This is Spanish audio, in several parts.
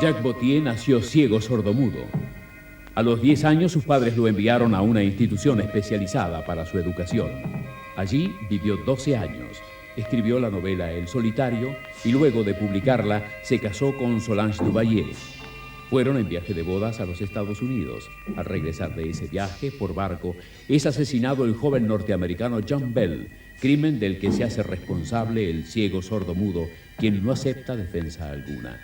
Jacques Vauthier nació ciego sordomudo. A los 10 años sus padres lo enviaron a una institución especializada para su educación. Allí vivió 12 años. Escribió la novela El Solitario y luego de publicarla se casó con Solange Duvalier. Fueron en viaje de bodas a los Estados Unidos. Al regresar de ese viaje por barco es asesinado el joven norteamericano John Bell, crimen del que se hace responsable el ciego sordomudo, quien no acepta defensa alguna.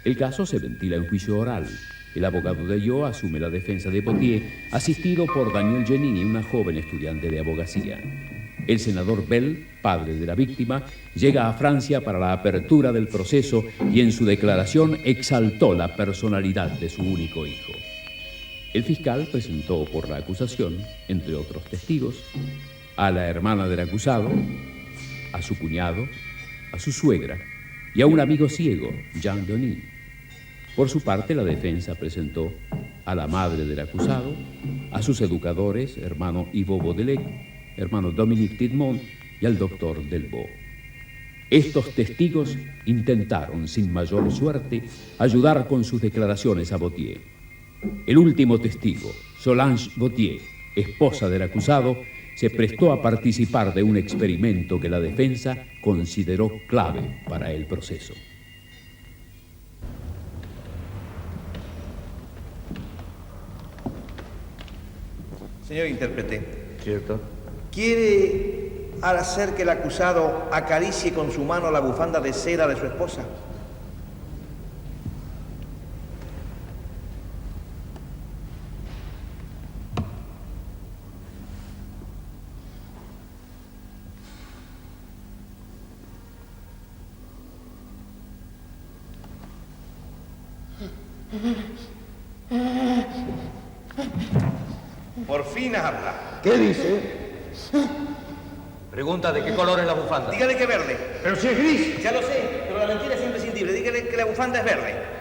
El caso se ventila en juicio oral. El abogado de Yo asume la defensa de Vauthier, asistido por Daniel Genini, una joven estudiante de abogacía. El senador Bell, padre de la víctima, llega a Francia para la apertura del proceso y en su declaración exaltó la personalidad de su único hijo. El fiscal presentó por la acusación, entre otros testigos, a la hermana del acusado, a su cuñado, a su suegra y a un amigo ciego, Jean Denis. Por su parte, la defensa presentó a la madre del acusado, a sus educadores, hermano Ivo Baudelec, hermano Dominique Tidmont y al doctor Delvaux. Estos testigos intentaron, sin mayor suerte, ayudar con sus declaraciones a Vauthier. El último testigo, Solange Vauthier, esposa del acusado, se prestó a participar de un experimento que la defensa consideró clave para el proceso. Señor intérprete. ¿Cierto? ¿Quiere hacer que el acusado acaricie con su mano la bufanda de seda de su esposa? Por fin habla. ¿Qué dice? Pregunta de qué color es la bufanda. Dígale que verde. Pero si es gris. Ya lo sé, pero la mentira es imprescindible. Dígale que la bufanda es verde.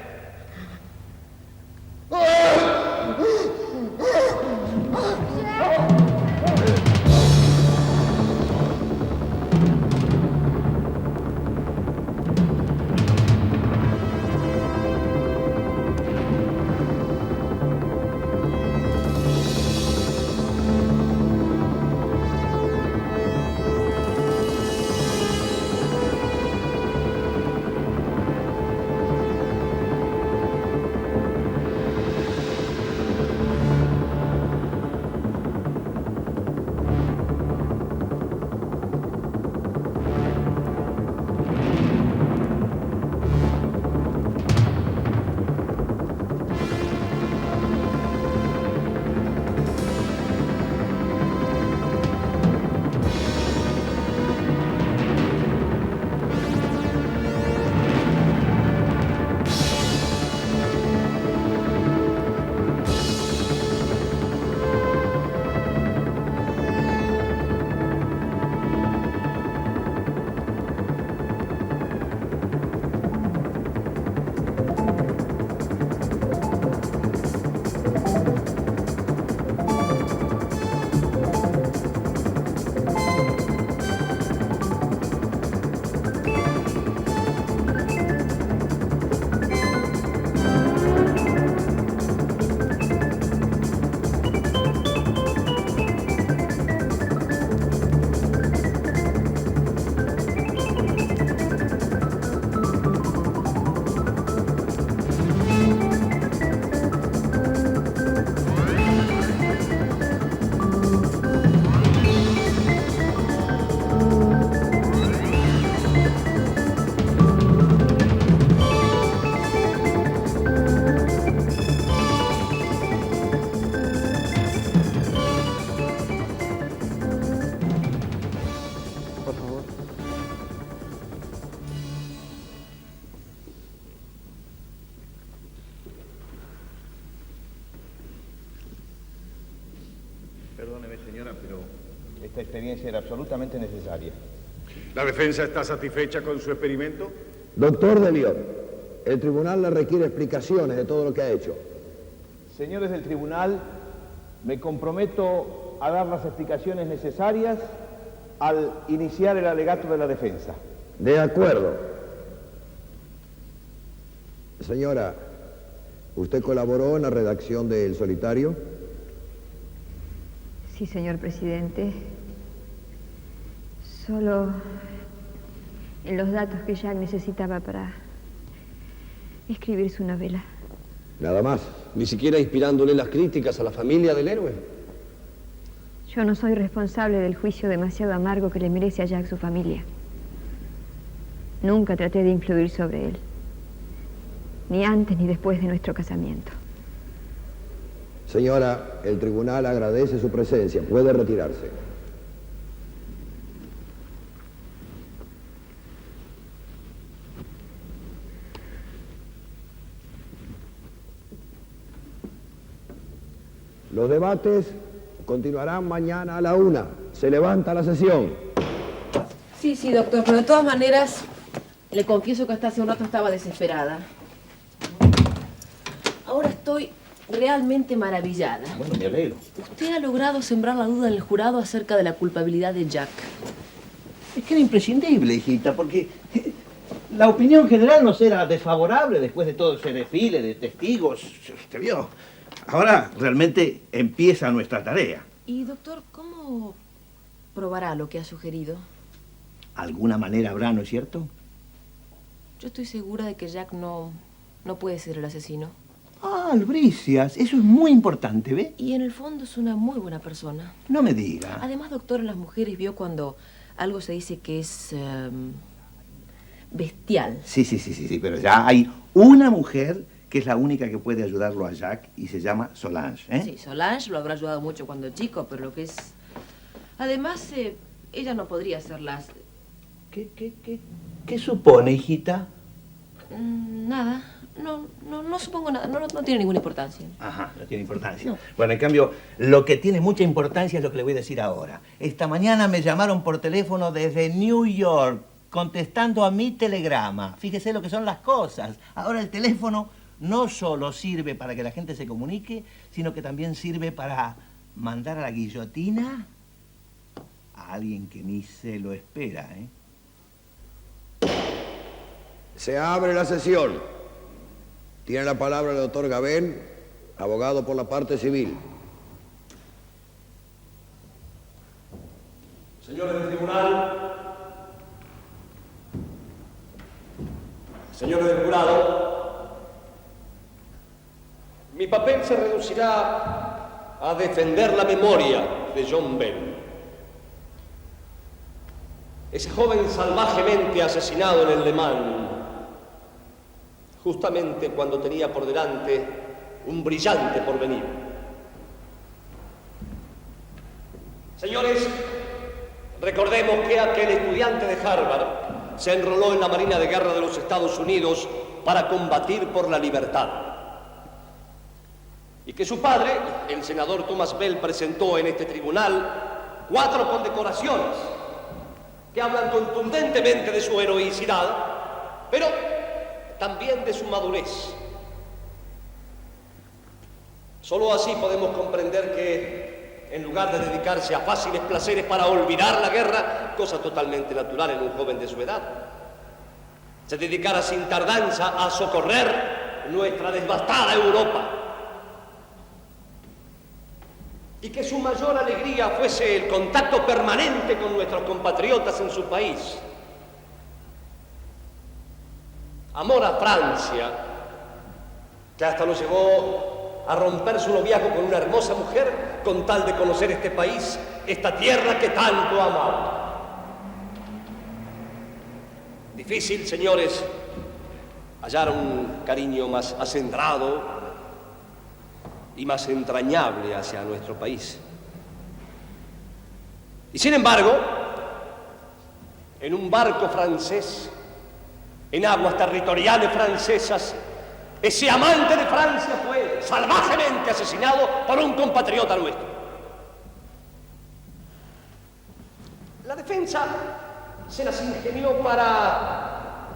Perdóneme, señora, pero esta experiencia era absolutamente necesaria. ¿La defensa está satisfecha con su experimento? Doctor Deliot, el tribunal le requiere explicaciones de todo lo que ha hecho. Señores del tribunal, me comprometo a dar las explicaciones necesarias al iniciar el alegato de la defensa. De acuerdo. Señora, ¿usted colaboró en la redacción de El Solitario? Sí, señor presidente. Solo en los datos que Jack necesitaba para escribir su novela. Nada más. Ni siquiera inspirándole las críticas a la familia del héroe. Yo no soy responsable del juicio demasiado amargo que le merece a Jack su familia. Nunca traté de influir sobre él. Ni antes ni después de nuestro casamiento. Señora, el tribunal agradece su presencia. Puede retirarse. Los debates continuarán mañana a la 1. Se levanta la sesión. Sí, doctor, pero de todas maneras, le confieso que hasta hace un rato estaba desesperada. Ahora estoy realmente maravillada. Bueno, me alegro. Usted ha logrado sembrar la duda en el jurado acerca de la culpabilidad de Jack. Es que era imprescindible, hijita, porque la opinión general nos era desfavorable después de todo ese desfile de testigos. ¿Usted vio? Ahora realmente empieza nuestra tarea. Y, doctor, ¿cómo probará lo que ha sugerido? Alguna manera habrá, ¿no es cierto? Yo estoy segura de que Jack no puede ser el asesino. Ah, Albricias, eso es muy importante, ¿ve? Y en el fondo es una muy buena persona. No me diga. Además, doctor, en las mujeres vio cuando algo se dice que es bestial. Sí, pero ya hay una mujer que es la única que puede ayudarlo a Jack y se llama Solange, ¿eh? Sí, Solange lo habrá ayudado mucho cuando chico, pero lo que es... Además, ella no podría ser las... ¿Qué supone, hijita? Nada. No supongo nada. No tiene ninguna importancia. Ajá, no tiene importancia. No. Bueno, en cambio, lo que tiene mucha importancia es lo que le voy a decir ahora. Esta mañana me llamaron por teléfono desde New York, contestando a mi telegrama. Fíjese lo que son las cosas. Ahora el teléfono no solo sirve para que la gente se comunique, sino que también sirve para mandar a la guillotina a alguien que ni se lo espera, ¿eh? Se abre la sesión. Tiene la palabra el doctor Gabén, abogado por la parte civil. Señores del tribunal, señores del jurado, mi papel se reducirá a defender la memoria de John Bell. Ese joven salvajemente asesinado en el Le Mans, justamente cuando tenía por delante un brillante porvenir. Señores, recordemos que aquel estudiante de Harvard se enroló en la Marina de Guerra de los Estados Unidos para combatir por la libertad. Y que su padre, el senador Thomas Bell, presentó en este tribunal 4 condecoraciones que hablan contundentemente de su heroicidad, pero también de su madurez. Solo así podemos comprender que, en lugar de dedicarse a fáciles placeres para olvidar la guerra, cosa totalmente natural en un joven de su edad, se dedicara sin tardanza a socorrer nuestra devastada Europa. Y que su mayor alegría fuese el contacto permanente con nuestros compatriotas en su país. Amor a Francia, que hasta lo llevó a romper su noviazgo con una hermosa mujer con tal de conocer este país, esta tierra que tanto amaba. Difícil, señores, hallar un cariño más acendrado y más entrañable hacia nuestro país. Y sin embargo, en un barco francés, en aguas territoriales francesas, ese amante de Francia fue salvajemente asesinado por un compatriota nuestro. La defensa se las ingenió para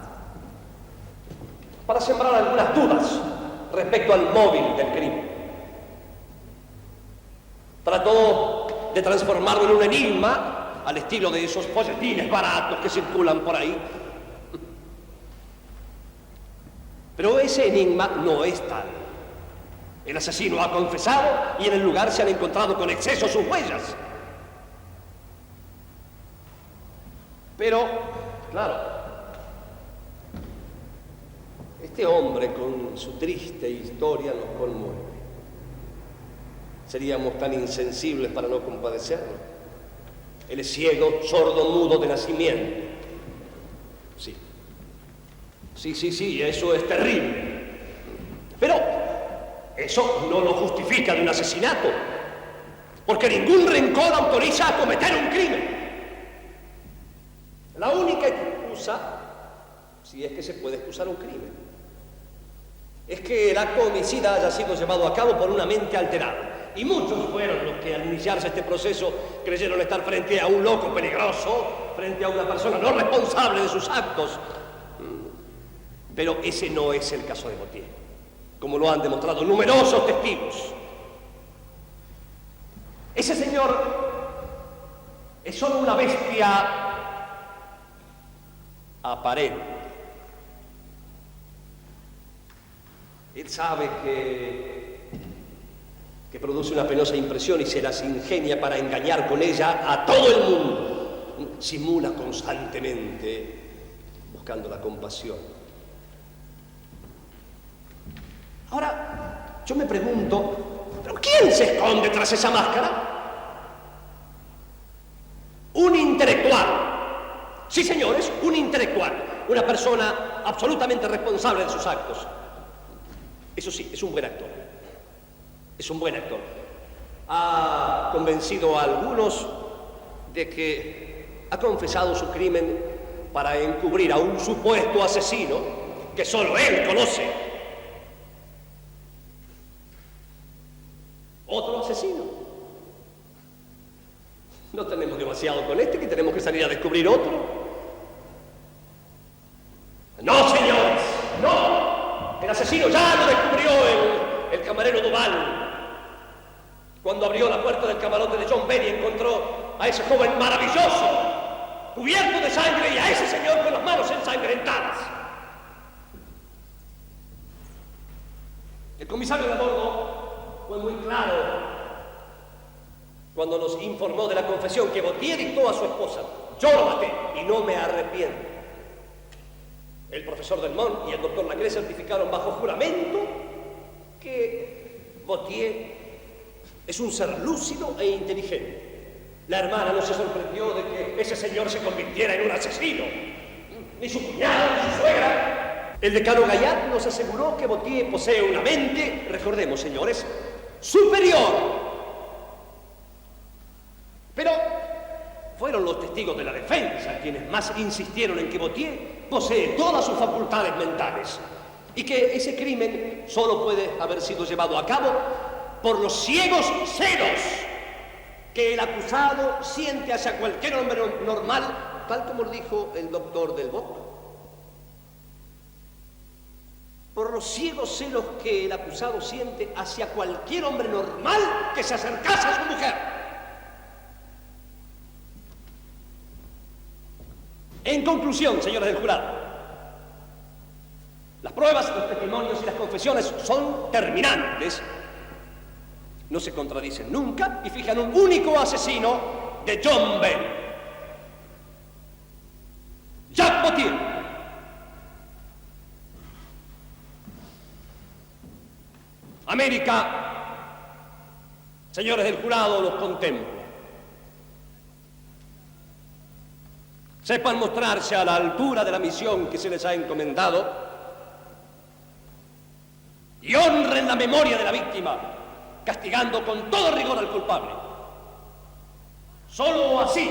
sembrar algunas dudas respecto al móvil del crimen. Trató de transformarlo en un enigma al estilo de esos folletines baratos que circulan por ahí. Pero ese enigma no es tal. El asesino ha confesado y en el lugar se han encontrado con exceso sus huellas. Pero, claro, este hombre con su triste historia nos conmueve. Seríamos tan insensibles para no compadecerlo. Él es ciego, sordo, mudo de nacimiento. Sí. Sí, eso es terrible. Pero eso no lo justifica de un asesinato, porque ningún rencor autoriza a cometer un crimen. La única excusa, si es que se puede excusar un crimen, es que el acto homicida haya sido llevado a cabo por una mente alterada. Y muchos fueron los que al iniciarse este proceso creyeron estar frente a un loco peligroso, frente a una persona no responsable de sus actos. Pero ese no es el caso de Gautier, como lo han demostrado numerosos testigos. Ese señor es solo una bestia aparente. Él sabe que produce una penosa impresión y se las ingenia para engañar con ella a todo el mundo. Simula constantemente buscando la compasión. Ahora, yo me pregunto, ¿pero quién se esconde tras esa máscara? Un intelectual. Sí, señores, un intelectual. Una persona absolutamente responsable de sus actos. Eso sí, es un buen actor. Es un buen actor. Ha convencido a algunos de que ha confesado su crimen para encubrir a un supuesto asesino que solo él conoce. Otro asesino. No tenemos demasiado con este, que tenemos que salir a descubrir otro. No, señores, no. El asesino ya lo descubrió el camarero Duval. Cuando abrió la puerta del camarote de John Benny, encontró a ese joven maravilloso, cubierto de sangre, y a ese señor con las manos ensangrentadas. El comisario de a bordo fue muy claro cuando nos informó de la confesión que Gautier dictó a su esposa. Yo lo maté y no me arrepiento. El profesor Delmont y el doctor Langlais certificaron bajo juramento que Gautier es un ser lúcido e inteligente. La hermana no se sorprendió de que ese señor se convirtiera en un asesino, ni su cuñado, ni su suegra. El decano Gaillard nos aseguró que Gautier posee una mente, recordemos, señores, superior. Pero fueron los testigos de la defensa quienes más insistieron en que Gautier posee todas sus facultades mentales y que ese crimen solo puede haber sido llevado a cabo por los ciegos celos que el acusado siente hacia cualquier hombre normal, tal como lo dijo el doctor Delbot. Por los ciegos celos que el acusado siente hacia cualquier hombre normal que se acercase a su mujer. En conclusión, señores del jurado, las pruebas, los testimonios y las confesiones son terminantes, no se contradicen nunca y fijan un único asesino de John Bell. Jacques Gautier. América, señores del jurado, los contempla. Sepan mostrarse a la altura de la misión que se les ha encomendado y honren la memoria de la víctima, castigando con todo rigor al culpable. Solo así,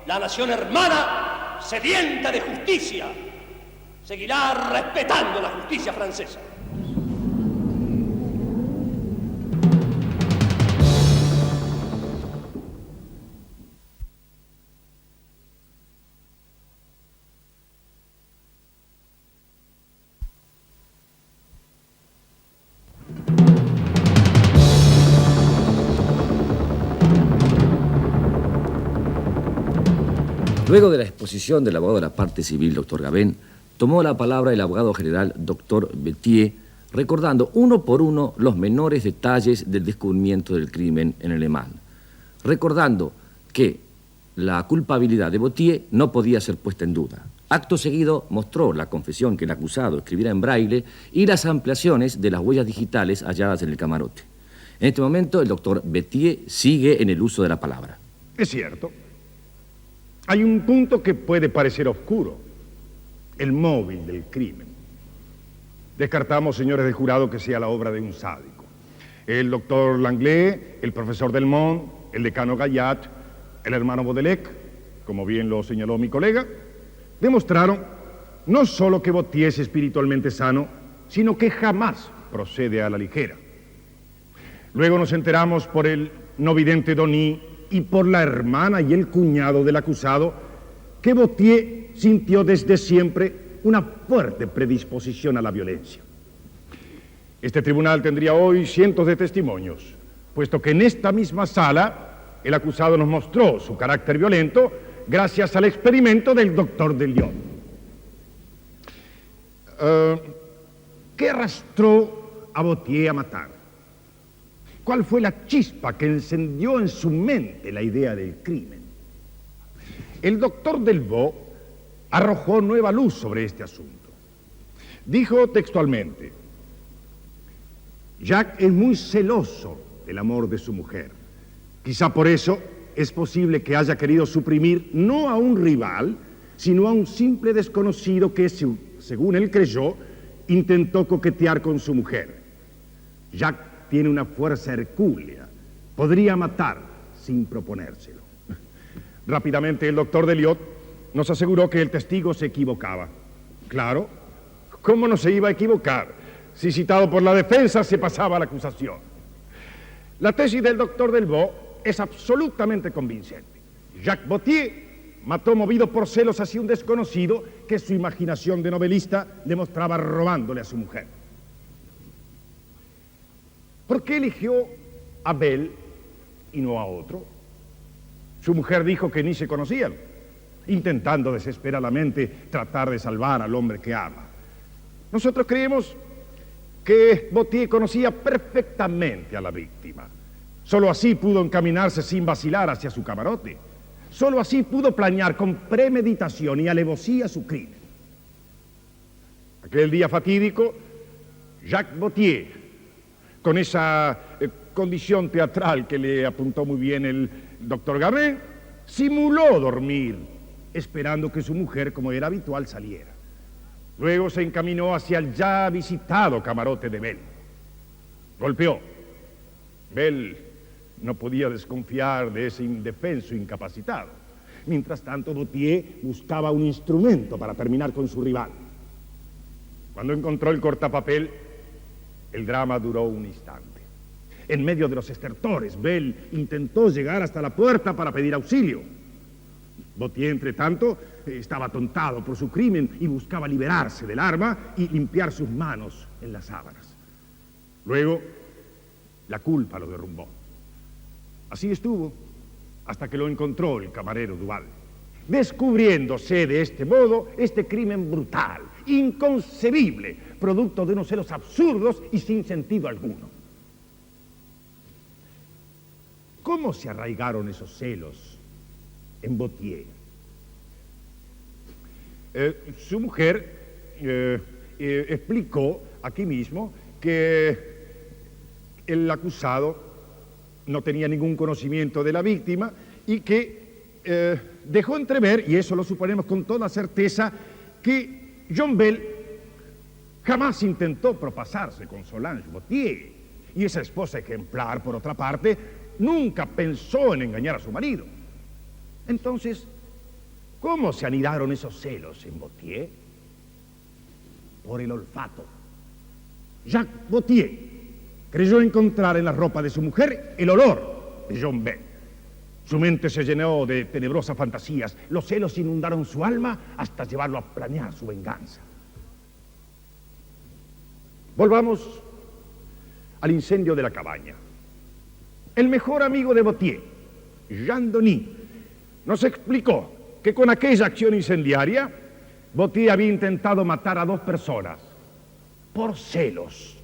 la nación hermana, sedienta de justicia, seguirá respetando la justicia francesa. Luego de la exposición del abogado de la parte civil, doctor Gabén, tomó la palabra el abogado general Dr. Bettier, recordando uno por uno los menores detalles del descubrimiento del crimen en el Le Mans, recordando que la culpabilidad de Bottier no podía ser puesta en duda. Acto seguido mostró la confesión que el acusado escribiera en braille y las ampliaciones de las huellas digitales halladas en el camarote. En este momento, el doctor Bettier sigue en el uso de la palabra. Es cierto. Hay un punto que puede parecer oscuro: el móvil del crimen. Descartamos, señores del jurado, que sea la obra de un sádico. El doctor Langlais, el profesor Delmont, el decano Gaillat, el hermano Baudelec, como bien lo señaló mi colega, demostraron no solo que Bottier es espiritualmente sano, sino que jamás procede a la ligera. Luego nos enteramos por el no vidente Denis y por la hermana y el cuñado del acusado que Bottier sintió desde siempre una fuerte predisposición a la violencia. Este tribunal tendría hoy cientos de testimonios, puesto que en esta misma sala el acusado nos mostró su carácter violento gracias al experimento del doctor de Lyon. ¿Qué arrastró a Bottier a matar? ¿Cuál fue la chispa que encendió en su mente la idea del crimen? El doctor Delvaux arrojó nueva luz sobre este asunto. Dijo textualmente: Jacques es muy celoso del amor de su mujer. Quizá por eso es posible que haya querido suprimir no a un rival, sino a un simple desconocido que, según él creyó, intentó coquetear con su mujer. Jacques tiene una fuerza hercúlea. Podría matar sin proponérselo. Rápidamente el doctor Deliot nos aseguró que el testigo se equivocaba. Claro, ¿cómo no se iba a equivocar si, citado por la defensa, se pasaba a la acusación? La tesis del doctor Delvaux es absolutamente convincente. Jacques Bottier mató movido por celos hacia un desconocido que su imaginación de novelista le mostraba robándole a su mujer. ¿Por qué eligió a Belle y no a otro? Su mujer dijo que ni se conocían, intentando desesperadamente tratar de salvar al hombre que ama. Nosotros creemos que Bottier conocía perfectamente a la víctima. Solo así pudo encaminarse sin vacilar hacia su camarote. Solo así pudo planear con premeditación y alevosía su crimen. Aquel día fatídico, Jacques Bottier, con esa condición teatral que le apuntó muy bien el doctor Gabin, simuló dormir, esperando que su mujer, como era habitual, saliera. Luego se encaminó hacia el ya visitado camarote de Belle. Golpeó. Belle no podía desconfiar de ese indefenso incapacitado. Mientras tanto, Bottier buscaba un instrumento para terminar con su rival. Cuando encontró el cortapapel, el drama duró un instante. En medio de los estertores, Belle intentó llegar hasta la puerta para pedir auxilio. Bottier, entre tanto, estaba atontado por su crimen y buscaba liberarse del arma y limpiar sus manos en las sábanas. Luego, la culpa lo derrumbó. Así estuvo hasta que lo encontró el camarero Duval, descubriéndose de este modo este crimen brutal, inconcebible, producto de unos celos absurdos y sin sentido alguno. ¿Cómo se arraigaron esos celos en Bottier? Su mujer explicó aquí mismo que el acusado no tenía ningún conocimiento de la víctima y que dejó entrever, y eso lo suponemos con toda certeza, que John Bell jamás intentó propasarse con Solange Bottier, y esa esposa ejemplar, por otra parte, nunca pensó en engañar a su marido. Entonces, ¿cómo se anidaron esos celos en Bottier? Por el olfato. Jacques Bottier creyó encontrar en la ropa de su mujer el olor de John Bell. Su mente se llenó de tenebrosas fantasías. Los celos inundaron su alma hasta llevarlo a planear su venganza. Volvamos al incendio de la cabaña. El mejor amigo de Bottier, Jean Denis, nos explicó que con aquella acción incendiaria Botier había intentado matar a 2 personas por celos.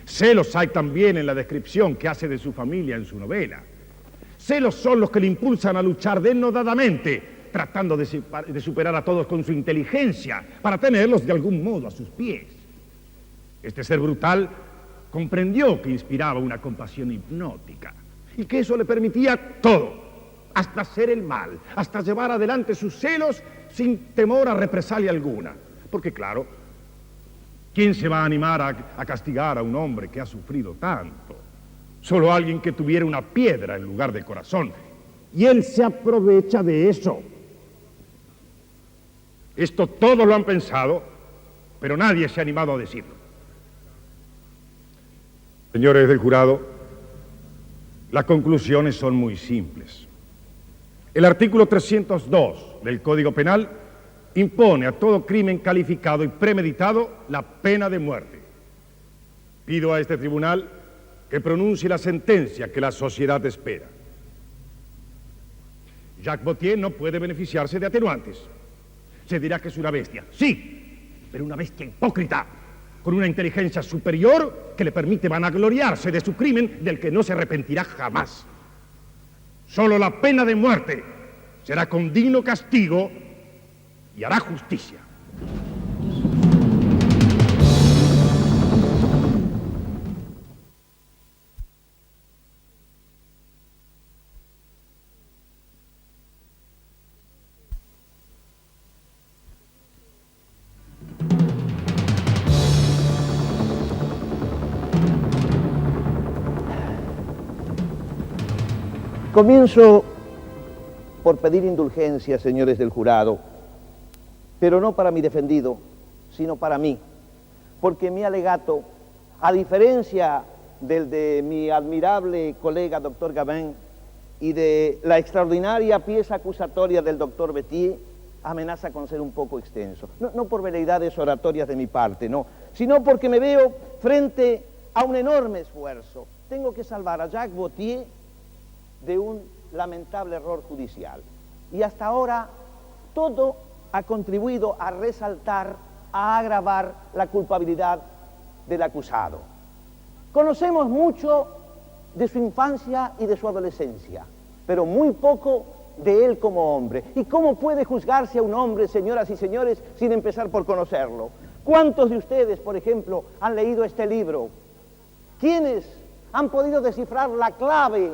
Celos hay también en la descripción que hace de su familia en su novela. Celos son los que le impulsan a luchar denodadamente, tratando de superar a todos con su inteligencia para tenerlos de algún modo a sus pies. Este ser brutal comprendió que inspiraba una compasión hipnótica y que eso le permitía todo, hasta hacer el mal, hasta llevar adelante sus celos sin temor a represalia alguna. Porque claro, ¿quién se va a animar a castigar a un hombre que ha sufrido tanto? Solo alguien que tuviera una piedra en lugar de corazón. Y él se aprovecha de eso. Esto todos lo han pensado, pero nadie se ha animado a decirlo. Señores del jurado, las conclusiones son muy simples. El artículo 302 del Código Penal impone a todo crimen calificado y premeditado la pena de muerte. Pido a este tribunal que pronuncie la sentencia que la sociedad espera. Jacques Botier no puede beneficiarse de atenuantes. Se dirá que es una bestia. Sí, pero una bestia hipócrita, con una inteligencia superior que le permite vanagloriarse de su crimen del que no se arrepentirá jamás. Solo la pena de muerte será con digno castigo y hará justicia. Comienzo por pedir indulgencia, señores del jurado, pero no para mi defendido, sino para mí, porque mi alegato, a diferencia del de mi admirable colega doctor Gabin y de la extraordinaria pieza acusatoria del doctor Botier, amenaza con ser un poco extenso. No por veleidades oratorias de mi parte, no, sino porque me veo frente a un enorme esfuerzo. Tengo que salvar a Jacques Botier de un lamentable error judicial. Y hasta ahora todo ha contribuido a resaltar, a agravar la culpabilidad del acusado. Conocemos mucho de su infancia y de su adolescencia, pero muy poco de él como hombre. ¿Y cómo puede juzgarse a un hombre, señoras y señores, sin empezar por conocerlo? ¿Cuántos de ustedes, por ejemplo, han leído este libro? ¿Quiénes han podido descifrar la clave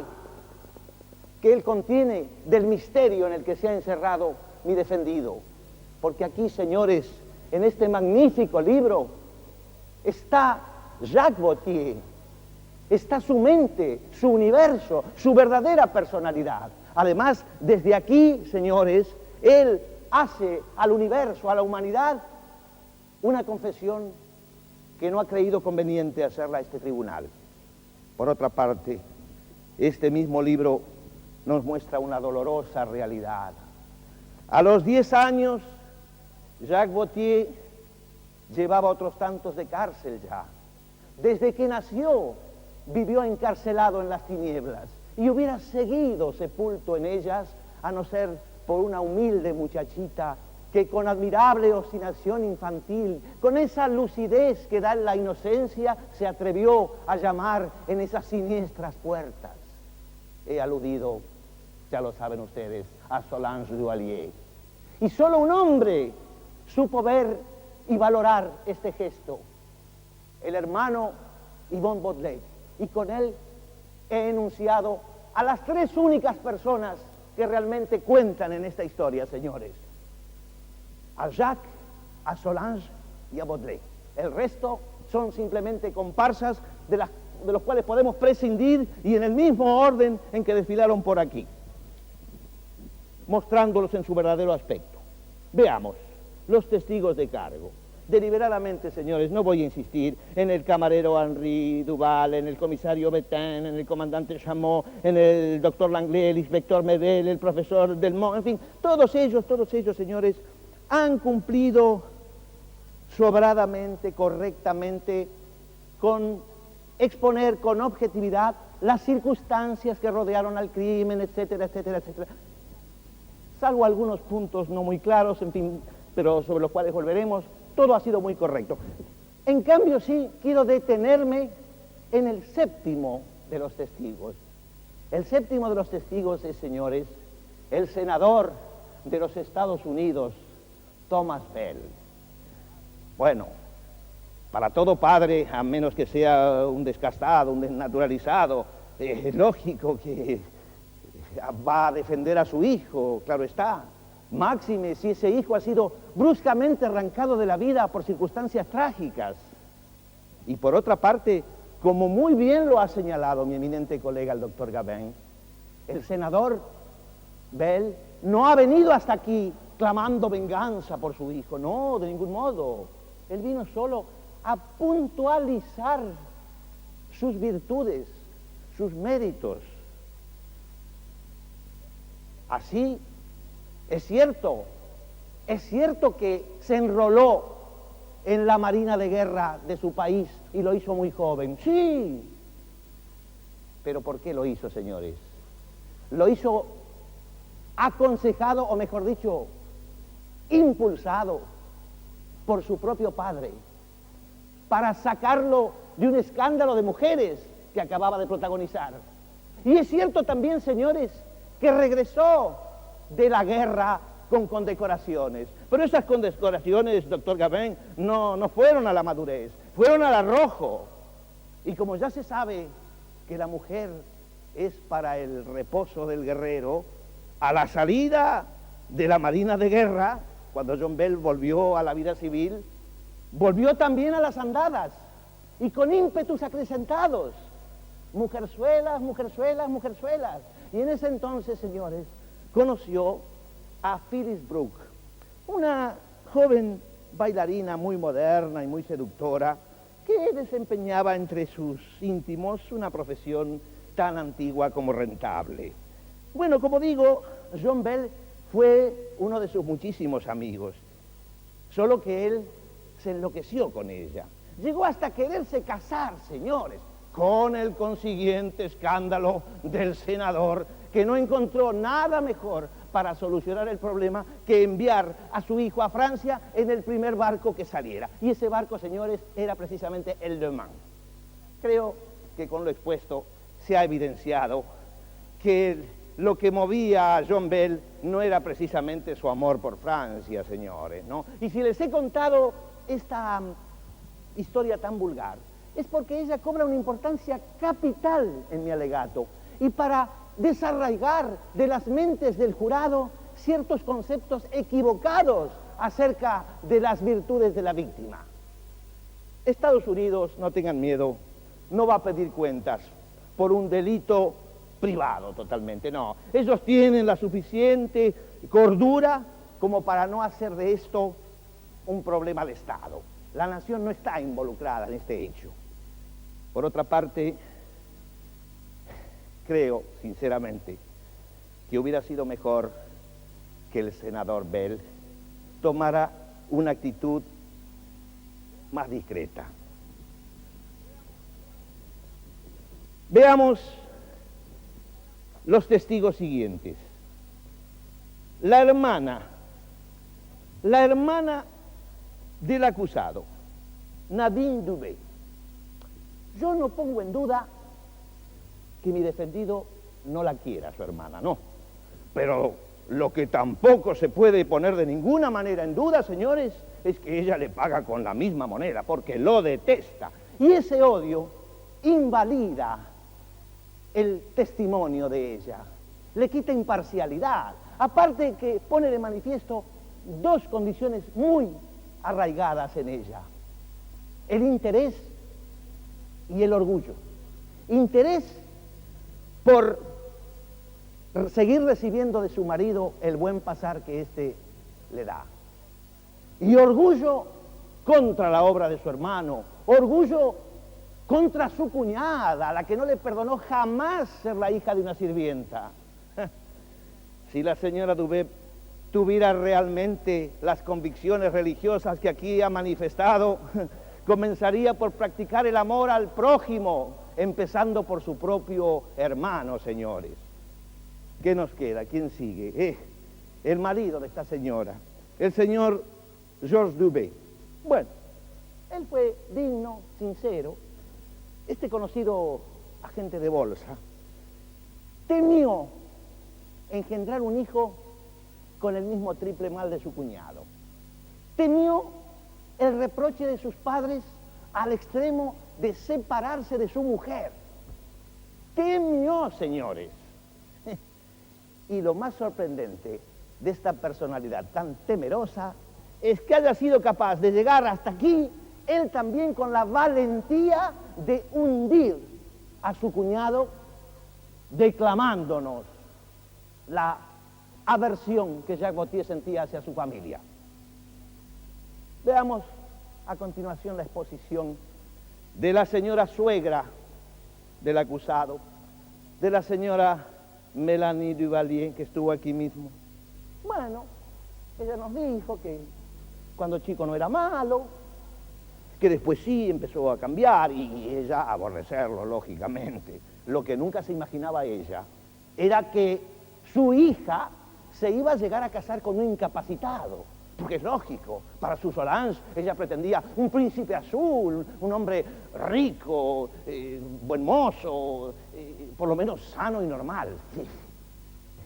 que él contiene del misterio en el que se ha encerrado mi defendido? Porque aquí, señores, en este magnífico libro está Jacques Botier, está su mente, su universo, su verdadera personalidad. Además, desde aquí, señores, él hace al universo, a la humanidad, una confesión que no ha creído conveniente hacerla a este tribunal. Por otra parte, este mismo libro nos muestra una dolorosa realidad. A los 10 años, Jacques Botier llevaba otros tantos de cárcel ya. Desde que nació, vivió encarcelado en las tinieblas y hubiera seguido sepulto en ellas, a no ser por una humilde muchachita que con admirable obstinación infantil, con esa lucidez que da en la inocencia, se atrevió a llamar en esas siniestras puertas. He aludido, ya lo saben ustedes, a Solange Duvalier. Y solo un hombre supo ver y valorar este gesto, el hermano Yvonne Baudelaire. Y con él he enunciado a las 3 únicas personas que realmente cuentan en esta historia, señores: a Jacques, a Solange y a Baudelaire. El resto son simplemente comparsas de los cuales podemos prescindir, y en el mismo orden en que desfilaron por aquí, mostrándolos en su verdadero aspecto. Veamos los testigos de cargo. Deliberadamente, señores, no voy a insistir en el camarero Henri Duval, en el comisario Betain, en el comandante Chamot, en el doctor Langlais, el inspector Medel, el profesor Delmont, en fin, todos ellos, señores, han cumplido sobradamente, correctamente, con exponer con objetividad las circunstancias que rodearon al crimen, etcétera, etcétera, etcétera. Salvo algunos puntos no muy claros, en fin, pero sobre los cuales volveremos, todo ha sido muy correcto. En cambio, sí, quiero detenerme en el séptimo de los testigos. El séptimo de los testigos es, señores, el senador de los Estados Unidos, Thomas Bell. Bueno, para todo padre, a menos que sea un descastado, un desnaturalizado, es lógico que va a defender a su hijo, claro está. Máxime si ese hijo ha sido bruscamente arrancado de la vida por circunstancias trágicas. Y por otra parte, como muy bien lo ha señalado mi eminente colega el doctor Gabin, el senador Bell no ha venido hasta aquí clamando venganza por su hijo, no, de ningún modo. Él vino solo a puntualizar sus virtudes, sus méritos. Así, es cierto que se enroló en la Marina de Guerra de su país y lo hizo muy joven, sí. Pero ¿por qué lo hizo, señores? Lo hizo aconsejado, o mejor dicho, impulsado por su propio padre, para sacarlo de un escándalo de mujeres que acababa de protagonizar. Y es cierto también, señores, que regresó de la guerra con condecoraciones. Pero esas condecoraciones, doctor Gabin, no fueron a la madurez, fueron al arrojo. Y como ya se sabe que la mujer es para el reposo del guerrero, a la salida de la Marina de Guerra, cuando John Bell volvió a la vida civil, volvió también a las andadas, y con ímpetus acrecentados. Mujerzuelas, mujerzuelas, mujerzuelas. Y en ese entonces, señores, conoció a Phyllis Brooke, una joven bailarina muy moderna y muy seductora, que desempeñaba entre sus íntimos una profesión tan antigua como rentable. Bueno, como digo, John Bell fue uno de sus muchísimos amigos, solo que él se enloqueció con ella. Llegó hasta quererse casar, señores, con el consiguiente escándalo del senador, que no encontró nada mejor para solucionar el problema que enviar a su hijo a Francia en el primer barco que saliera. Y ese barco, señores, era precisamente el Le Mans. Creo que con lo expuesto se ha evidenciado que lo que movía a John Bell no era precisamente su amor por Francia, señores, ¿no? Y si les he contado esta historia tan vulgar, es porque ella cobra una importancia capital en mi alegato, y para desarraigar de las mentes del jurado ciertos conceptos equivocados acerca de las virtudes de la víctima. Estados Unidos, no tengan miedo, no va a pedir cuentas por un delito privado totalmente, no. Ellos tienen la suficiente cordura como para no hacer de esto un problema de Estado. La nación no está involucrada en este hecho. Por otra parte, creo, sinceramente, que hubiera sido mejor que el senador Bell tomara una actitud más discreta. Veamos los testigos siguientes. La hermana del acusado, Nadine Dubé. Yo no pongo en duda que mi defendido no la quiera, su hermana, no. Pero lo que tampoco se puede poner de ninguna manera en duda, señores, es que ella le paga con la misma moneda, porque lo detesta. Y ese odio invalida el testimonio de ella, le quita imparcialidad, aparte que pone de manifiesto dos condiciones muy arraigadas en ella: el interés y el orgullo. Interés por seguir recibiendo de su marido el buen pasar que éste le da, y orgullo contra la obra de su hermano, orgullo contra su cuñada, a la que no le perdonó jamás ser la hija de una sirvienta. Si la señora Dubé tuviera realmente las convicciones religiosas que aquí ha manifestado, comenzaría por practicar el amor al prójimo, empezando por su propio hermano, señores. ¿Qué nos queda? ¿Quién sigue? El marido de esta señora, el señor Georges Duby. Bueno, él fue digno, sincero. Este conocido agente de bolsa temió engendrar un hijo con el mismo triple mal de su cuñado. Temió el reproche de sus padres al extremo de separarse de su mujer. Temió, señores. Y lo más sorprendente de esta personalidad tan temerosa es que haya sido capaz de llegar hasta aquí, él también con la valentía de hundir a su cuñado, declamándonos la aversión que Jacques Gautier sentía hacia su familia. Veamos a continuación la exposición de la señora suegra del acusado, de la señora Mélanie Duvalier, que estuvo aquí mismo. Bueno, ella nos dijo que cuando chico no era malo, que después sí empezó a cambiar y ella a aborrecerlo, lógicamente. Lo que nunca se imaginaba ella era que su hija se iba a llegar a casar con un incapacitado. Porque es lógico, para su Solange ella pretendía un príncipe azul, un hombre rico, buen mozo, por lo menos sano y normal.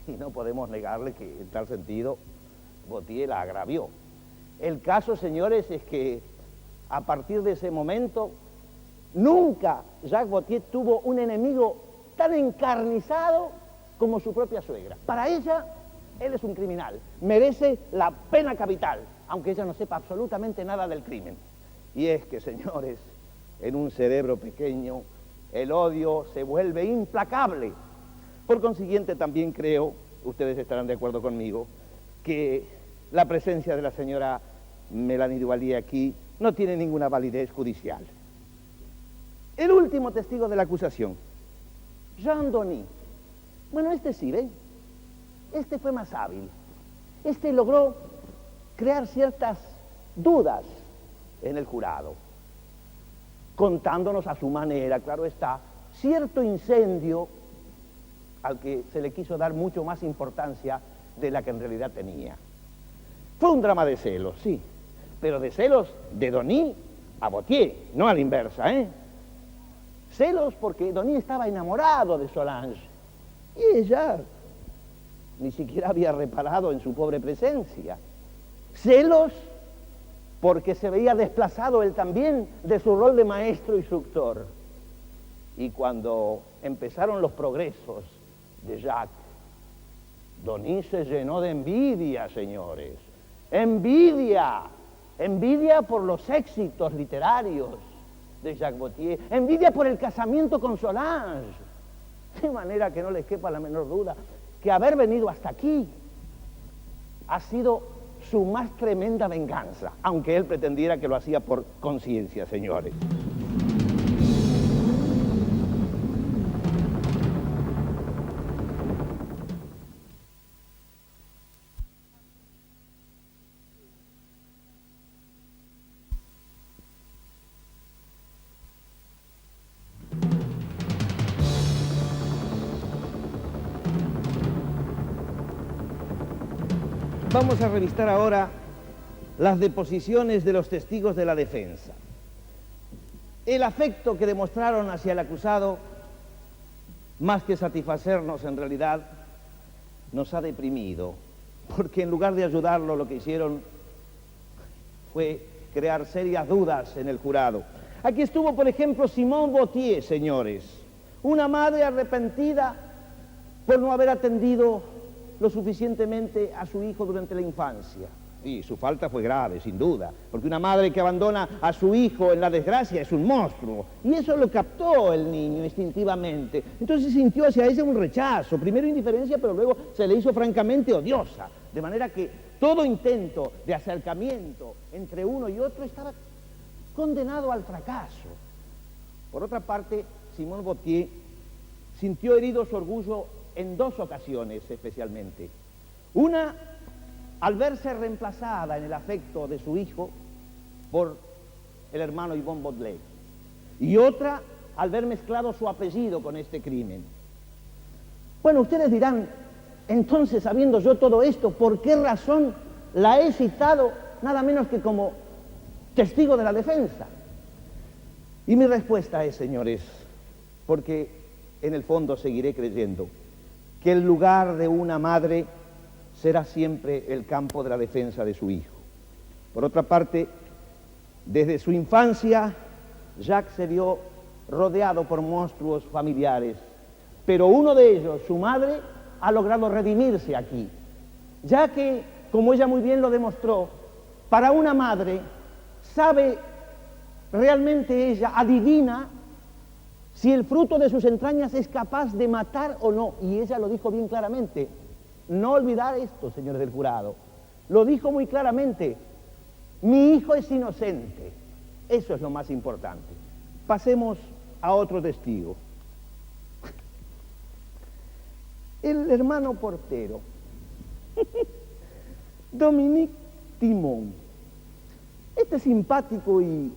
Y no podemos negarle que en tal sentido Gautier la agravió. El caso, señores, es que a partir de ese momento nunca Jacques Gautier tuvo un enemigo tan encarnizado como su propia suegra. Para ella, él es un criminal, merece la pena capital, aunque ella no sepa absolutamente nada del crimen. Y es que, señores, en un cerebro pequeño, el odio se vuelve implacable. Por consiguiente, también creo, ustedes estarán de acuerdo conmigo, que la presencia de la señora Mélanie Duvalier aquí no tiene ninguna validez judicial. El último testigo de la acusación, Jean Denis. Bueno, este sí, ¿ven? Este fue más hábil. Este logró crear ciertas dudas en el jurado, contándonos a su manera, claro está, cierto incendio al que se le quiso dar mucho más importancia de la que en realidad tenía. Fue un drama de celos, sí, pero de celos de Denis a Gautier, no a la inversa, ¿eh? Celos porque Denis estaba enamorado de Solange y ella ni siquiera había reparado en su pobre presencia. Celos porque se veía desplazado él también de su rol de maestro instructor. Y cuando empezaron los progresos de Jacques, Denis se llenó de envidia, señores. Envidia. Envidia por los éxitos literarios de Jacques Gautier. Envidia por el casamiento con Solange. De manera que no les quepa la menor duda que haber venido hasta aquí ha sido su más tremenda venganza, aunque él pretendiera que lo hacía por conciencia, señores. Vamos a revisar ahora las deposiciones de los testigos de la defensa. El afecto que demostraron hacia el acusado, más que satisfacernos en realidad, nos ha deprimido, porque en lugar de ayudarlo lo que hicieron fue crear serias dudas en el jurado. Aquí estuvo, por ejemplo, Simone Gautier, señores, una madre arrepentida por no haber atendido lo suficientemente a su hijo durante la infancia. Y su falta fue grave, sin duda, porque una madre que abandona a su hijo en la desgracia es un monstruo. Y eso lo captó el niño instintivamente. Entonces sintió hacia ella un rechazo, primero indiferencia, pero luego se le hizo francamente odiosa. De manera que todo intento de acercamiento entre uno y otro estaba condenado al fracaso. Por otra parte, Simone Gautier sintió herido su orgullo en dos ocasiones especialmente. Una, al verse reemplazada en el afecto de su hijo por el hermano Yvon Baudelaire. Y otra, al ver mezclado su apellido con este crimen. Bueno, ustedes dirán, entonces, sabiendo yo todo esto, ¿por qué razón la he citado nada menos que como testigo de la defensa. Y mi respuesta es, señores, porque en el fondo seguiré creyendo que el lugar de una madre será siempre el campo de la defensa de su hijo. Por otra parte, desde su infancia, Jacques se vio rodeado por monstruos familiares, pero uno de ellos, su madre, ha logrado redimirse aquí, ya que, como ella muy bien lo demostró, para una madre sabe realmente ella, adivina si el fruto de sus entrañas es capaz de matar o no, y ella lo dijo bien claramente. No olvidar esto, señores del jurado, lo dijo muy claramente: mi hijo es inocente. Eso es lo más importante. Pasemos a otro testigo. El hermano portero, Dominique Timon. Este simpático y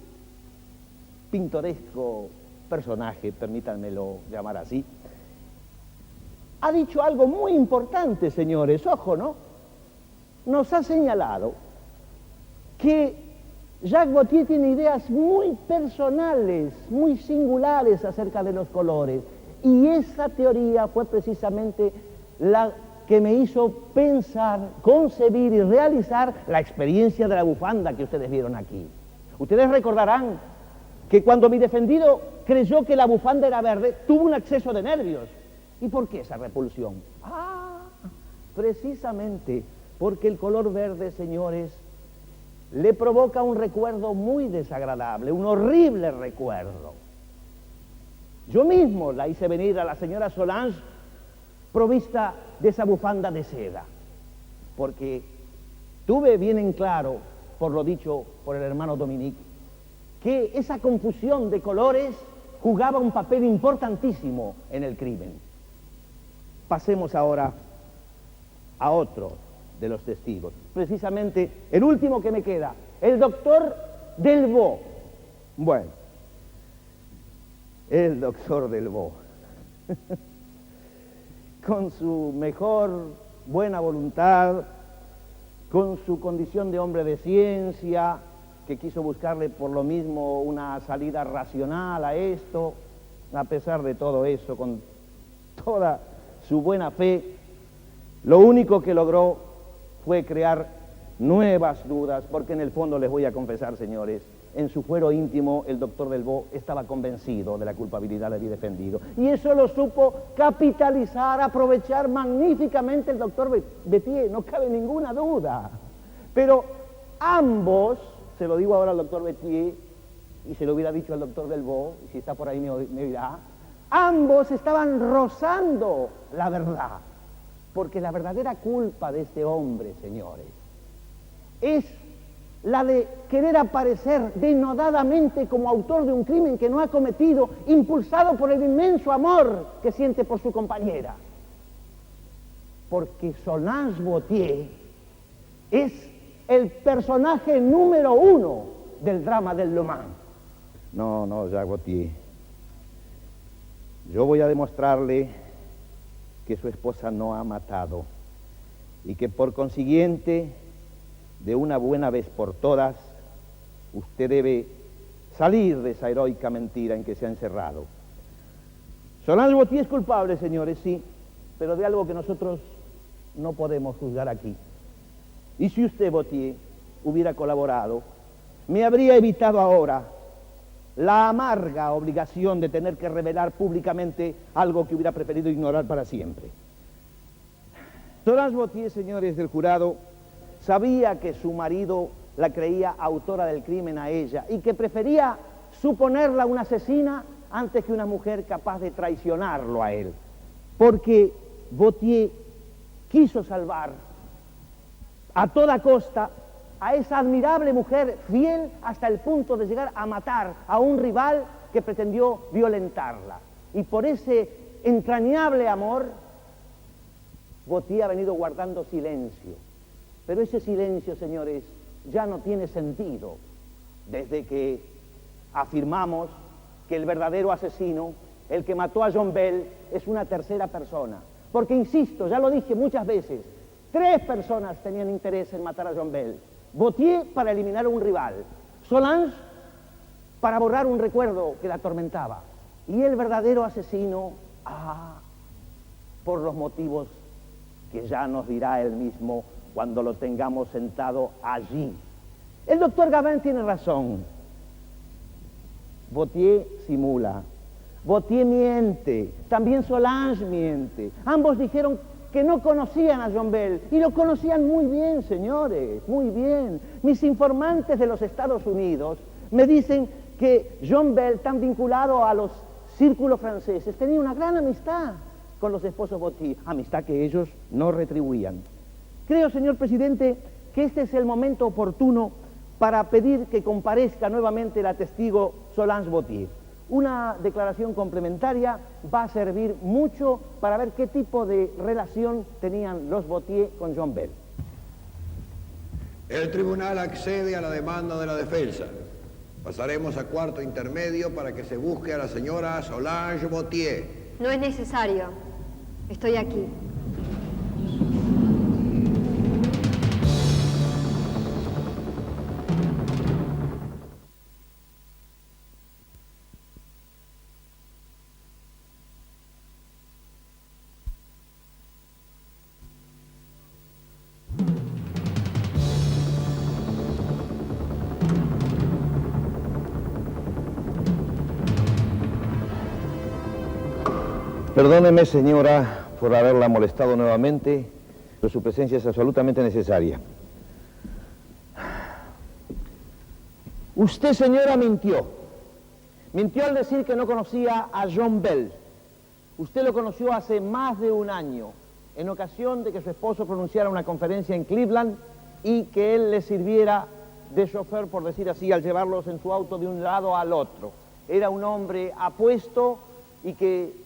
pintoresco personaje, permítanmelo llamar así, ha dicho algo muy importante, señores, ojo, ¿no? Nos ha señalado que Jacques Gautier tiene ideas muy personales, muy singulares acerca de los colores, y esa teoría fue precisamente la que me hizo pensar, concebir y realizar la experiencia de la bufanda que ustedes vieron aquí. Ustedes recordarán que cuando mi defendido creyó que la bufanda era verde, tuvo un acceso de nervios. ¿Y por qué esa repulsión? Precisamente porque el color verde, señores, le provoca un recuerdo muy desagradable, un horrible recuerdo. Yo mismo la hice venir a la señora Solange provista de esa bufanda de seda, porque tuve bien en claro, por lo dicho por el hermano Dominique, que esa confusión de colores jugaba un papel importantísimo en el crimen. Pasemos ahora a otro de los testigos, precisamente el último que me queda, el doctor Delvaux. Bueno, el doctor Delvaux, con su mejor buena voluntad, con su condición de hombre de ciencia, que quiso buscarle por lo mismo una salida racional a esto, a pesar de todo eso, con toda su buena fe, lo único que logró fue crear nuevas dudas, porque en el fondo les voy a confesar, señores, en su fuero íntimo el doctor Delvaux estaba convencido de la culpabilidad de mi defendido, y eso lo supo capitalizar, aprovechar magníficamente el doctor Bettier, no cabe ninguna duda. Pero ambos, se lo digo ahora al doctor Bettier, y se lo hubiera dicho al doctor Delvaux, y si está por ahí me dirá, ambos estaban rozando la verdad, porque la verdadera culpa de este hombre, señores, es la de querer aparecer denodadamente como autor de un crimen que no ha cometido, impulsado por el inmenso amor que siente por su compañera. Porque Solange Gautier es el personaje número 1 del drama del Le Mans. No, Jacques Gautier. Yo voy a demostrarle que su esposa no ha matado y que por consiguiente, de una buena vez por todas, usted debe salir de esa heroica mentira en que se ha encerrado. Solange Gautier es culpable, señores, sí, pero de algo que nosotros no podemos juzgar aquí. Y si usted, Gautier, hubiera colaborado, me habría evitado ahora la amarga obligación de tener que revelar públicamente algo que hubiera preferido ignorar para siempre. Solange Gautier, señores del jurado, sabía que su marido la creía autora del crimen a ella y que prefería suponerla una asesina antes que una mujer capaz de traicionarlo a él. Porque Gautier quiso salvar a toda costa a esa admirable mujer fiel hasta el punto de llegar a matar a un rival que pretendió violentarla. Y por ese entrañable amor, Gautier ha venido guardando silencio. Pero ese silencio, señores, ya no tiene sentido desde que afirmamos que el verdadero asesino, el que mató a John Bell, es una tercera persona. Porque, insisto, ya lo dije muchas veces, 3 personas tenían interés en matar a John Bell. Vauthier para eliminar a un rival, Solange para borrar un recuerdo que la atormentaba, y el verdadero asesino, por los motivos que ya nos dirá él mismo cuando lo tengamos sentado allí. El doctor Gabin tiene razón. Vauthier simula, Vauthier miente, también Solange miente. Ambos dijeron que no conocían a John Bell, y lo conocían muy bien, señores, muy bien. Mis informantes de los Estados Unidos me dicen que John Bell, tan vinculado a los círculos franceses, tenía una gran amistad con los esposos Vauthier, amistad que ellos no retribuían. Creo, señor presidente, que este es el momento oportuno para pedir que comparezca nuevamente la testigo Solange Vauthier. Una declaración complementaria va a servir mucho para ver qué tipo de relación tenían los Vauthier con John Bell. El tribunal accede a la demanda de la defensa. Pasaremos a cuarto intermedio para que se busque a la señora Solange Vauthier. No es necesario. Estoy aquí. Perdóneme, señora, por haberla molestado nuevamente, pero su presencia es absolutamente necesaria. Usted, señora, mintió. Mintió al decir que no conocía a John Bell. Usted lo conoció hace más de un año, en ocasión de que su esposo pronunciara una conferencia en Cleveland y que él le sirviera de chofer, por decir así, al llevarlos en su auto de un lado al otro. Era un hombre apuesto y que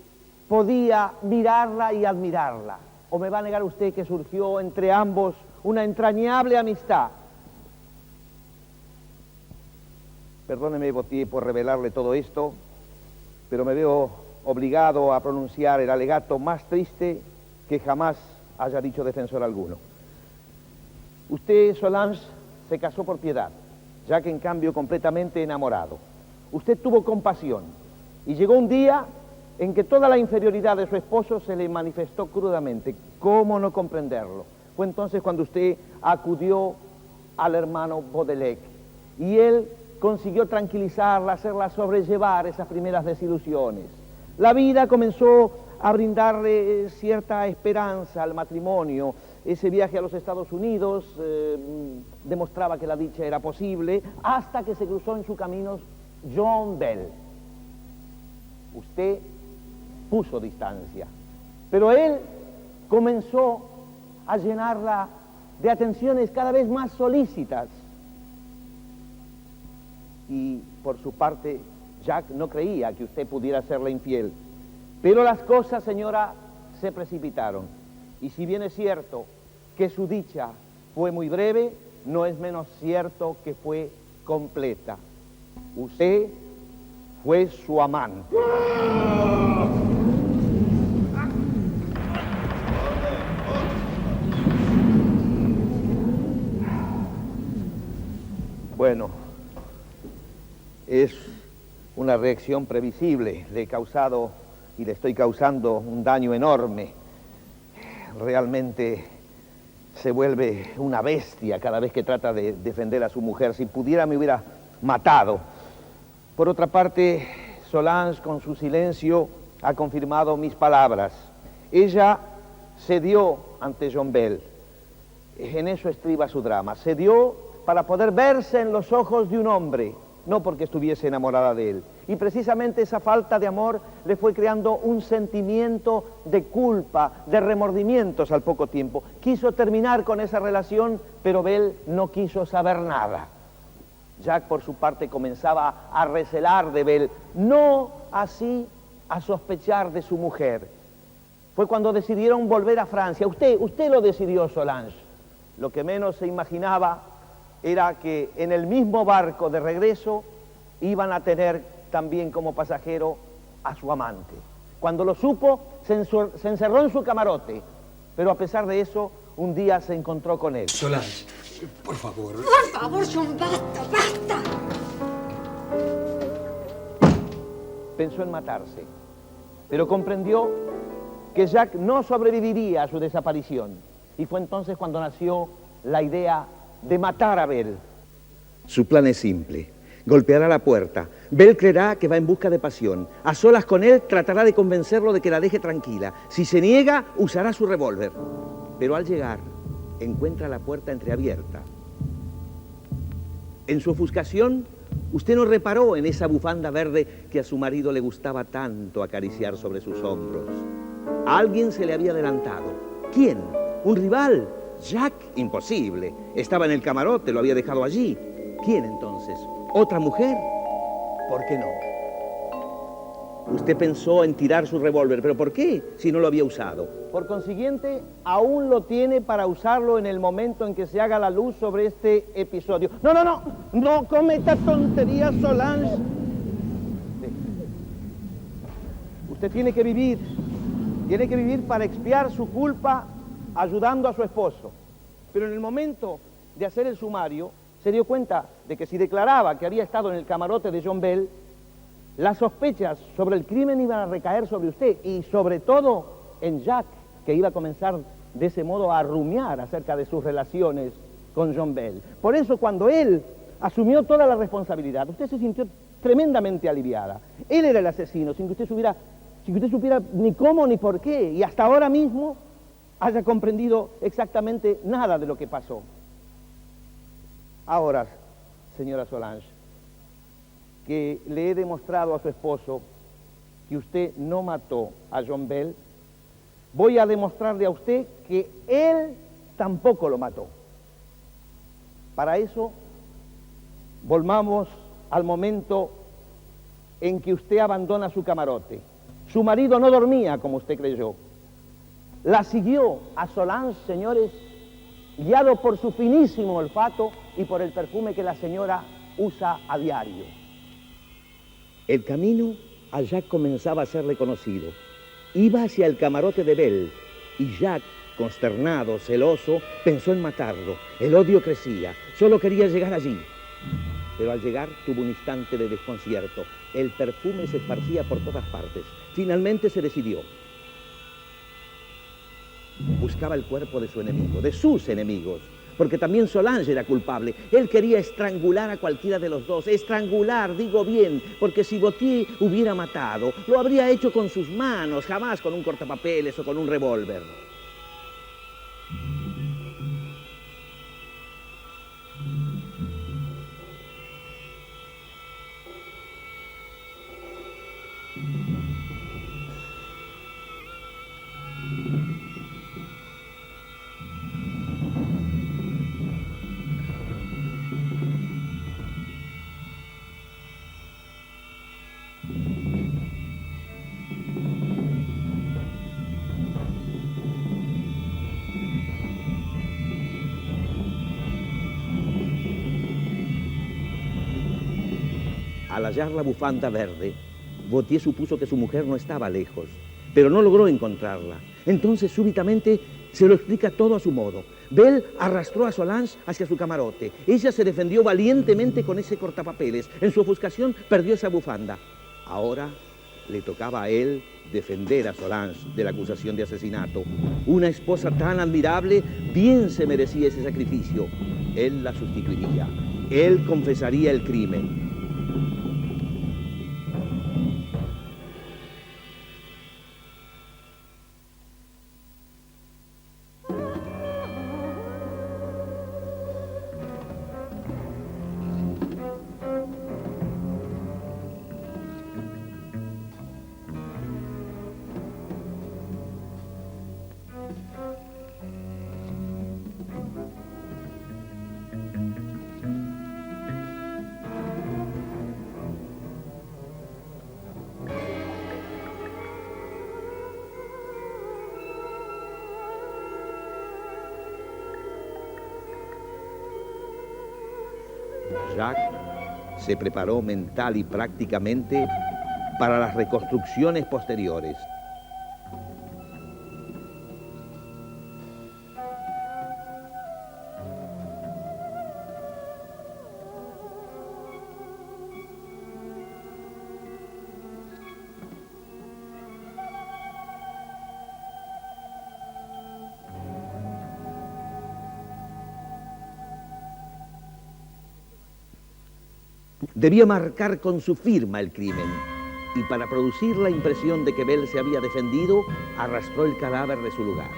podía mirarla y admirarla. ¿O me va a negar usted que surgió entre ambos una entrañable amistad? Perdóneme, Vauthier, por revelarle todo esto, pero me veo obligado a pronunciar el alegato más triste que jamás haya dicho defensor alguno. Usted, Solange, se casó por piedad, ya que en cambio completamente enamorado. Usted tuvo compasión y llegó un día en que toda la inferioridad de su esposo se le manifestó crudamente. ¿Cómo no comprenderlo? Fue entonces cuando usted acudió al hermano Baudelaire y él consiguió tranquilizarla, hacerla sobrellevar esas primeras desilusiones. La vida comenzó a brindarle cierta esperanza al matrimonio. Ese viaje a los Estados Unidos demostraba que la dicha era posible, hasta que se cruzó en su camino John Bell. Usted puso distancia, pero él comenzó a llenarla de atenciones cada vez más solícitas. Y por su parte, Jacques no creía que usted pudiera serle infiel. Pero las cosas, señora, se precipitaron. Y si bien es cierto que su dicha fue muy breve, no es menos cierto que fue completa. Usted fue su amante. Bueno, es una reacción previsible. Le he causado y le estoy causando un daño enorme. Realmente se vuelve una bestia cada vez que trata de defender a su mujer. Si pudiera, me hubiera matado. Por otra parte, Solange, con su silencio, ha confirmado mis palabras. Ella cedió ante John Bell. En eso estriba su drama. Cedió para poder verse en los ojos de un hombre, no porque estuviese enamorada de él. Y precisamente esa falta de amor le fue creando un sentimiento de culpa, de remordimientos al poco tiempo. Quiso terminar con esa relación, pero Bell no quiso saber nada. Jacques, por su parte, comenzaba a recelar de Bell, no así a sospechar de su mujer. Fue cuando decidieron volver a Francia. Usted lo decidió, Solange. Lo que menos se imaginaba era que en el mismo barco de regreso iban a tener también como pasajero a su amante. Cuando lo supo, se encerró en su camarote, pero a pesar de eso, un día se encontró con él. Solange, Por favor. Por favor, John, basta, basta. Pensó en matarse, pero comprendió que Jack no sobreviviría a su desaparición. Y fue entonces cuando nació la idea de matar a Bell. Su plan es simple. Golpeará la puerta. Bell creerá que va en busca de pasión. A solas con él tratará de convencerlo de que la deje tranquila. Si se niega, usará su revólver. Pero al llegar, encuentra la puerta entreabierta. En su ofuscación, usted no reparó en esa bufanda verde que a su marido le gustaba tanto acariciar sobre sus hombros. A alguien se le había adelantado. ¿Quién? ¿Un rival? Jack, imposible. Estaba en el camarote, lo había dejado allí. ¿Quién entonces? ¿Otra mujer? ¿Por qué no? Usted pensó en tirar su revólver, ¿pero por qué? Si no lo había usado. Por consiguiente, aún lo tiene para usarlo en el momento en que se haga la luz sobre este episodio. No cometa tonterías, Solange. Usted tiene que vivir para expiar su culpa ayudando a su esposo. Pero en el momento de hacer el sumario, se dio cuenta de que si declaraba que había estado en el camarote de John Bell, las sospechas sobre el crimen iban a recaer sobre usted y sobre todo en Jack, que iba a comenzar de ese modo a rumiar acerca de sus relaciones con John Bell. Por eso, cuando él asumió toda la responsabilidad, usted se sintió tremendamente aliviada. Él era el asesino, sin que usted supiera ni cómo ni por qué, y hasta ahora mismo haya comprendido exactamente nada de lo que pasó. Ahora, señora Solange, que le he demostrado a su esposo que usted no mató a John Bell, voy a demostrarle a usted que él tampoco lo mató. Para eso, volvamos al momento en que usted abandona su camarote. Su marido no dormía como usted creyó. La siguió a Solange, señores, guiado por su finísimo olfato y por el perfume que la señora usa a diario. El camino a Jack comenzaba a ser reconocido. Iba hacia el camarote de Bell y Jack, consternado, celoso, pensó en matarlo. El odio crecía, solo quería llegar allí. Pero al llegar tuvo un instante de desconcierto. El perfume se esparcía por todas partes. Finalmente se decidió. Buscaba el cuerpo de su enemigo, de sus enemigos, porque también Solange era culpable. Él quería estrangular a cualquiera de los dos. Estrangular, digo bien, porque si Gautier hubiera matado, lo habría hecho con sus manos, jamás con un cortapapeles o con un revólver. Al hallar la bufanda verde, Gautier supuso que su mujer no estaba lejos, pero no logró encontrarla. Entonces, súbitamente, se lo explica todo a su modo. Bell arrastró a Solange hacia su camarote. Ella se defendió valientemente con ese cortapapeles. En su ofuscación perdió esa bufanda. Ahora le tocaba a él defender a Solange de la acusación de asesinato. Una esposa tan admirable bien se merecía ese sacrificio. Él la sustituiría. Él confesaría el crimen. Jack se preparó mental y prácticamente para las reconstrucciones posteriores. Debía marcar con su firma el crimen y para producir la impresión de que Bell se había defendido, arrastró el cadáver de su lugar.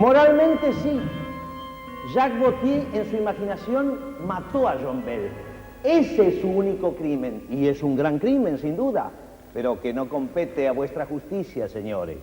Moralmente sí, Jacques Gautier en su imaginación mató a John Bell. Ese es su único crimen, y es un gran crimen sin duda, pero que no compete a vuestra justicia, señores.